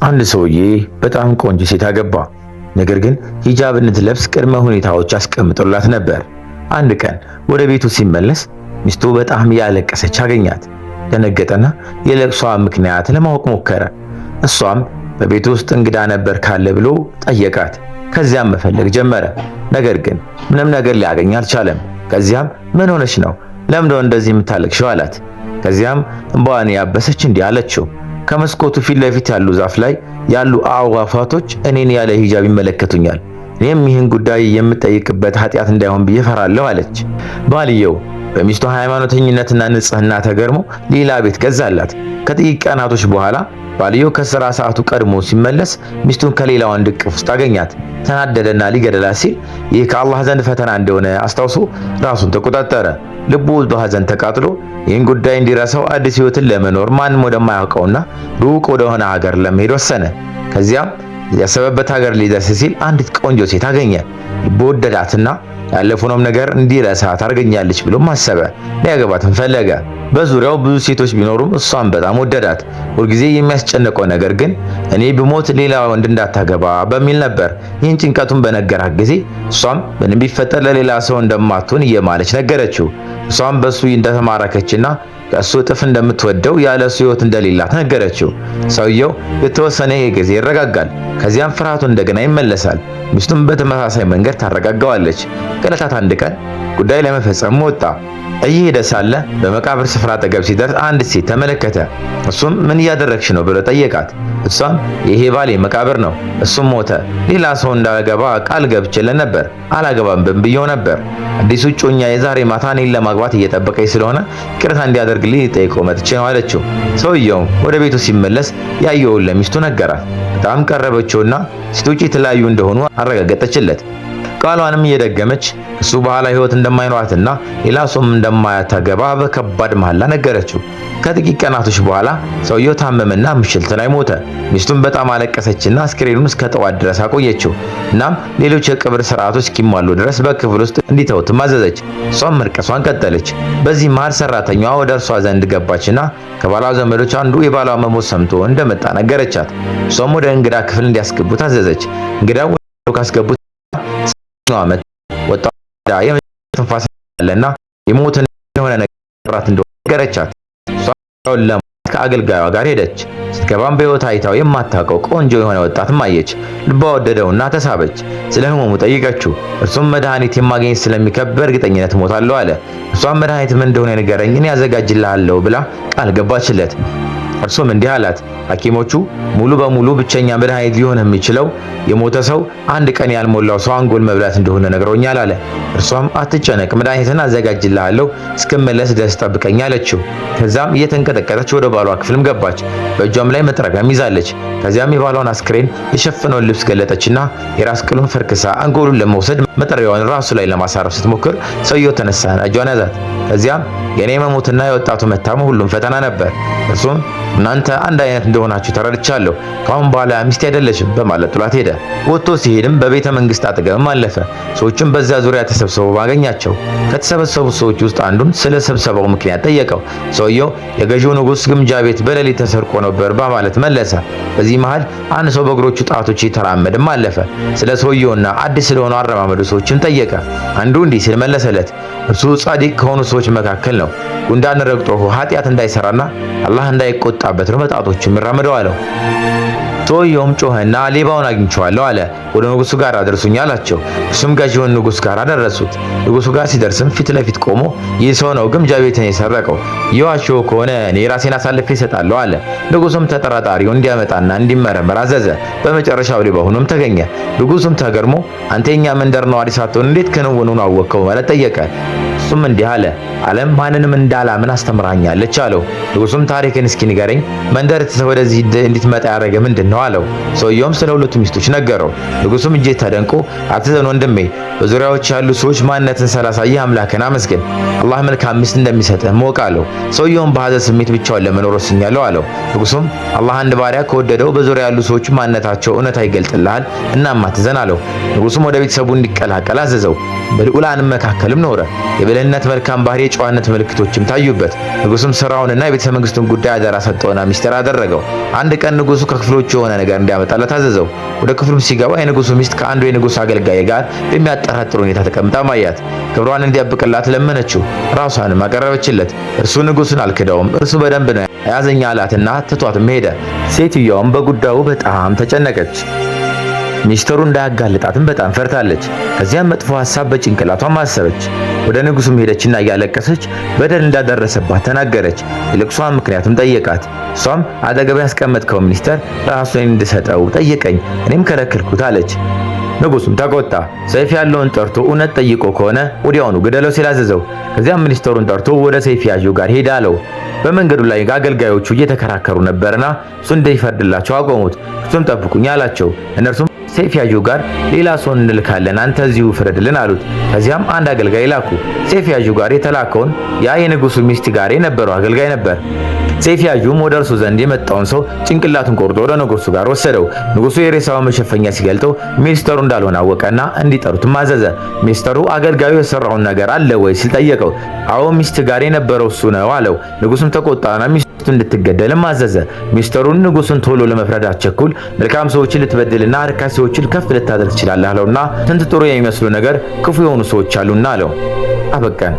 አንድ ሰውዬ በጣም ቆንጆ ሴት አገባ። ነገር ግን ሂጃብ እንድትለብስ ቅድመ ሁኔታዎች አስቀምጦላት ነበር። አንድ ቀን ወደ ቤቱ ሲመለስ ሚስቱ በጣም ያለቀሰች አገኛት። ደነገጠና የለቅሷ ምክንያት ለማወቅ ሞከረ። እሷም በቤቱ ውስጥ እንግዳ ነበር ካለ ብሎ ጠየቃት። ከዚያም መፈለግ ጀመረ። ነገር ግን ምንም ነገር ሊያገኝ አልቻለም። ከዚያም ምን ሆነች ነው? ለምንድነው እንደዚህ የምታለቅሽው? አላት። ከዚያም እንባዋን ያበሰች እንዲህ አለችው፣ ከመስኮቱ ፊት ለፊት ያሉ ዛፍ ላይ ያሉ አዕዋፋቶች እኔን ያለ ሂጃብ ይመለከቱኛል። እኔም ይህን ጉዳይ የምጠይቅበት ኃጢአት እንዳይሆን ብዬ ፈራለሁ አለች። ባልየው በሚስቱ ሃይማኖተኝነትና ንጽህና ተገርሞ ሌላ ቤት ገዛላት። ከጥቂት ቀናቶች በኋላ ባልየው ከሥራ ሰዓቱ ቀድሞ ሲመለስ ሚስቱን ከሌላ ወንድ እቅፍ ውስጥ አገኛት። ተናደደና ሊገደላት ሲል ይህ ከአላህ ዘንድ ፈተና እንደሆነ አስታውሶ ራሱን ተቆጣጠረ። ልቡ በሐዘን ተቃጥሎ ይህን ጉዳይ እንዲረሳው አዲስ ሕይወትን ለመኖር ማንም ወደማያውቀውና ሩቅ ወደሆነ ሀገር ለመሄድ ወሰነ። ከዚያም ያሰበበት ሀገር ሊደርስ ሲል አንዲት ቆንጆ ሴት አገኘ። ልቡ ወደዳትና ያለፈውንም ነገር እንዲረሳ ታርገኛለች ብሎ አሰበ። ሊያገባትም ፈለገ። በዙሪያው ብዙ ሴቶች ቢኖሩም እሷን በጣም ወደዳት። ሁልጊዜ የሚያስጨንቀው ነገር ግን እኔ ብሞት ሌላ ወንድ እንዳታገባ በሚል ነበር። ይህን ጭንቀቱን በነገራት ጊዜ እሷም ምንም ቢፈጠር ለሌላ ሰው እንደማትሆን እየማለች ነገረችው። እሷም በሱ እንደተማረከችና ከእሱ እጥፍ እንደምትወደው ያለ እሱ ሕይወት እንደሌላት ነገረችው። ሰውየው የተወሰነ ጊዜ ይረጋጋል። ከዚያም ፍርሃቱ እንደገና ይመለሳል። ሚስቱም በተመሳሳይ መንገድ ታረጋጋዋለች። ከዕለታት አንድ ቀን ጉዳይ ለመፈጸም ወጣ። እየሄደ ሳለ በመቃብር ስፍራ አጠገብ ሲደርስ አንድ ሴት ተመለከተ። እሱም ምን እያደረግሽ ነው ብሎ ጠየቃት። እሷም ይሄ ባሌ መቃብር ነው፣ እሱም ሞተ። ሌላ ሰው እንዳገባ ቃል ገብቼለት ነበር፣ አላገባም ብዬው ነበር። አዲሱ እጮኛ የዛሬ ማታ እኔን ለማግባት እየጠበቀኝ ስለሆነ ይቅርታ እንዲያደርግልኝ ልጠይቀው መጥቼ ነው አለችው። ሰውየውም ወደ ቤቱ ሲመለስ ያየውን ለሚስቱ ነገራት። በጣም ቀረበችውና ሴቶች የተለያዩ እንደሆኑ አረጋገጠችለት። ቃሏንም እየደገመች እሱ በኋላ ሕይወት እንደማይኖራትና ሌላ ሰውም እንደማያታገባ በከባድ መሐላ ነገረችው። ከጥቂት ቀናቶች በኋላ ሰውየው ታመመና ምሽት ላይ ሞተ። ሚስቱም በጣም አለቀሰችና አስክሬኑን እስከ ጠዋት ድረስ አቆየችው። እናም ሌሎች የቅብር ስርዓቶች እስኪሟሉ ድረስ በክፍል ውስጥ እንዲተውት ማዘዘች። እሷም መርቀሷን ቀጠለች። በዚህ መሃል ሰራተኛዋ ወደ እርሷ ዘንድ ገባችና ከባሏ ዘመዶች አንዱ የባሏ መሞት ሰምቶ እንደመጣ ነገረቻት። እሷም ወደ እንግዳ ክፍል እንዲያስገቡ ታዘዘች። እንግዳው ካስገቡት ዓመት ወጣ የትንፋስ ያለና የሞት የሆነ ነገር እንደሆነ ነገረቻት። እሷም ለማለት ከአገልጋዩዋ ጋር ሄደች። ስትገባም በሕይወት አይታው የማታውቀው ቆንጆ የሆነ ወጣትም አየች። ልቧ ወደደውና ተሳበች። ስለ ህመሙ ጠይቀችው። እርሱም መድኃኒት የማግኘት ስለሚከብድ በእርግጠኝነት እሞታለሁ አለ። እሷም መድኃኒት ምን እንደሆነ ንገረኝ፣ እኔ ያዘጋጅልሃለሁ ብላ ቃል ገባችለት። እርሱም እንዲህ አላት፣ ሐኪሞቹ ሙሉ በሙሉ ብቸኛ መድኃኒት ሊሆን የሚችለው የሞተ ሰው አንድ ቀን ያልሞላው ሰው አንጎል መብላት እንደሆነ ነግሮኛል አለ። እርሷም አትጨነቅ፣ መድኃኒትን አዘጋጅልሃለሁ፣ እስክመለስ ድረስ ጠብቀኝ አለችው። ከዛም እየተንቀጠቀጠች ወደ ባሏ ክፍልም ገባች። በእጇም ላይ መጥረጊያም ይዛለች። ከዚያም የባሏን አስክሬን የሸፈነውን ልብስ ገለጠችና የራስ ቅሉን ፈርክሳ አንጎሉን ለመውሰድ መጥረጊያውን ራሱ ላይ ለማሳረፍ ስትሞክር ሰውየው ተነሳና እጇን ያዛት። ከዚያም የኔ መሞትና የወጣቱ መታመም ሁሉም ፈተና ነበር። እርሱም እናንተ አንድ አይነት እንደሆናችሁ ተረድቻለሁ፣ ካሁን በኋላ ሚስት አይደለሽም በማለት ጥሏት ሄደ። ወጥቶ ሲሄድም በቤተ መንግስት አጠገብም አለፈ። ሰዎችም በዚያ ዙሪያ ተሰብስበው አገኛቸው። ከተሰበሰቡት ሰዎች ውስጥ አንዱን ስለ ስብሰባው ምክንያት ጠየቀው። ሰውየው የገዢው ንጉሥ ግምጃ ቤት በሌሊት ተሰርቆ ነበር በማለት መለሰ። በዚህ መሃል አንድ ሰው በእግሮቹ ጣቶች የተራመደም አለፈ። ስለ ሰውየውና አዲስ ስለሆነው አረማመዱ ሰዎችን ጠየቀ። አንዱ እንዲህ ሲል መለሰለት፣ እርሱ ጻድቅ ከሆኑ ሰዎች መካከል ነው። ጉንዳን ረግጦ ኃጢአት እንዳይሰራና አላህ እንዳይቆጣበት ነው በጣቶቹ የሚራመደው አለው። ሰውየውም ጮኸና ሌባውን አግኝቼዋለሁ አለ። ወደ ንጉሱ ጋር አደርሱኝ አላቸው። እሱም ገዢውን ንጉስ ጋር አደረሱት። ንጉሱ ጋር ሲደርስም ፊት ለፊት ቆሞ ይህ ሰው ነው ግምጃ ቤትን የሰረቀው፣ የዋሸው ከሆነ እኔ ራሴን አሳልፌ እሰጣለሁ አለ። ንጉሱም ተጠራጣሪው እንዲያመጣና እንዲመረመር አዘዘ። በመጨረሻው ሌባ ሆኖም ተገኘ። ንጉሱም ተገርሞ አንተ የኛ መንደር ነዋሪ ሳትሆን እንዴት ክንውኑን አወቅከው ማለት ጠየቀ። እሱም እንዲህ አለ፣ ዓለም ማንንም እንዳላምን አስተምራኛለች አለው። ንጉሱም ታሪክን እስኪ ንገረኝ፣ መንደር ወደዚህ እንድትመጣ ያደረገ ምንድን ነው አለው። ሰውየውም ስለ ሁለቱ ሚስቶች ነገረው። ንጉሱም እጅግ ተደንቆ አትዘን ወንድሜ፣ በዙሪያዎች ያሉ ሰዎች ማንነትን ስላሳየህ አምላክን አመስግን፣ አላህ መልካም ሚስት እንደሚሰጥህ እወቅ አለው። ሰውየውም በሐዘን ስሜት ብቻውን ለመኖር ወስኛለሁ አለው። ንጉሱም አላህ አንድ ባሪያ ከወደደው በዙሪያ ያሉ ሰዎች ማንነታቸው እውነታ ይገልጥልሃል፣ እናም አትዘን አለው። ንጉሱም ወደ ቤተሰቡ እንዲቀላቀል አዘዘው። በልዑላንም መካከልም ኖረ። የብልህነት መልካም ባህሪ፣ የጨዋነት ምልክቶችም ታዩበት። ንጉሱም ስራውንና የቤተ መንግስቱን ጉዳይ አደራ ሰጠውና ሚስጥር አደረገው። አንድ ቀን ንጉሱ ከክፍሎቹ የሆነ ነገር እንዲያመጣለት አዘዘው። ወደ ክፍሉም ሲገባ የንጉሱ ሚስት ከአንዱ የንጉሱ አገልጋይ ጋር በሚያጠራጥር ሁኔታ ተቀምጣ ማያት። ክብሯን እንዲያብቅላት ለመነችው። ራሷንም አቀረበችለት። እርሱ ንጉሱን አልክደውም፣ እርሱ በደንብ ነው ያዘኛ አላትና ትቷትም ሄደ። ሴትዮዋም በጉዳዩ በጣም ተጨነቀች። ሚስጥሩ እንዳያጋልጣትም በጣም ፈርታለች። ከዚያም መጥፎ ሐሳብ በጭንቅላቷ አሰበች። ወደ ንጉሱም ሄደችና እያለቀሰች በደል እንዳደረሰባት ተናገረች። የልቅሷን ምክንያትም ጠየቃት። እሷም አጠገብ ያስቀመጥከው ሚኒስተር ራሱን እንድሰጠው ጠየቀኝ፣ እኔም ከለከልኩት አለች። ንጉሱም ተቆጣ። ሰይፍ ያለውን ጠርቶ እውነት ጠይቆ ከሆነ ወዲያውኑ ግደለው ሲል አዘዘው። ከዚያም ሚኒስተሩን ጠርቶ ወደ ሰይፍ ያዡ ጋር ሄደ አለው። በመንገዱ ላይ አገልጋዮቹ እየተከራከሩ ነበርና እሱ እንዲፈርድላቸው አቆሙት። እሱም ጠብቁኝ አላቸው። እነርሱም ሰይፍ ያዡ ጋር ሌላ ሰው እንልካለን፣ አንተ እዚሁ ፍረድልን አሉት። ከዚያም አንድ አገልጋይ ላኩ። ሰይፍ ያዡ ጋር የተላከውን ያ የንጉሱ ሚስት ጋር የነበረው አገልጋይ ነበር። ሰይፍ ያዡም ወደ እርሱ ዘንድ የመጣውን ሰው ጭንቅላቱን ቆርጦ ወደ ንጉሱ ጋር ወሰደው። ንጉሱ የሬሳውን መሸፈኛ ሲገልጠው ሚኒስተሩ እንዳልሆነ አወቀና እንዲጠሩትም አዘዘ። ሚኒስተሩ አገልጋዩ የሰራውን ነገር አለ ወይ ሲል ጠየቀው። አዎ ሚስት ጋር የነበረው እሱ ነው አለው። ንጉሱም ተቆጣና ሚስቱ እንድትገደልም አዘዘ። ሚኒስተሩን ንጉሱን ቶሎ ለመፍረድ አትቸኩል፣ መልካም ሰዎችን ልትበድልና አርካሽ ሰዎችን ከፍ ልታደርግ ትችላለህ አለውና ስንት ጥሩ የሚመስሉ ነገር ክፉ የሆኑ ሰዎች አሉና አለው። አበቃን።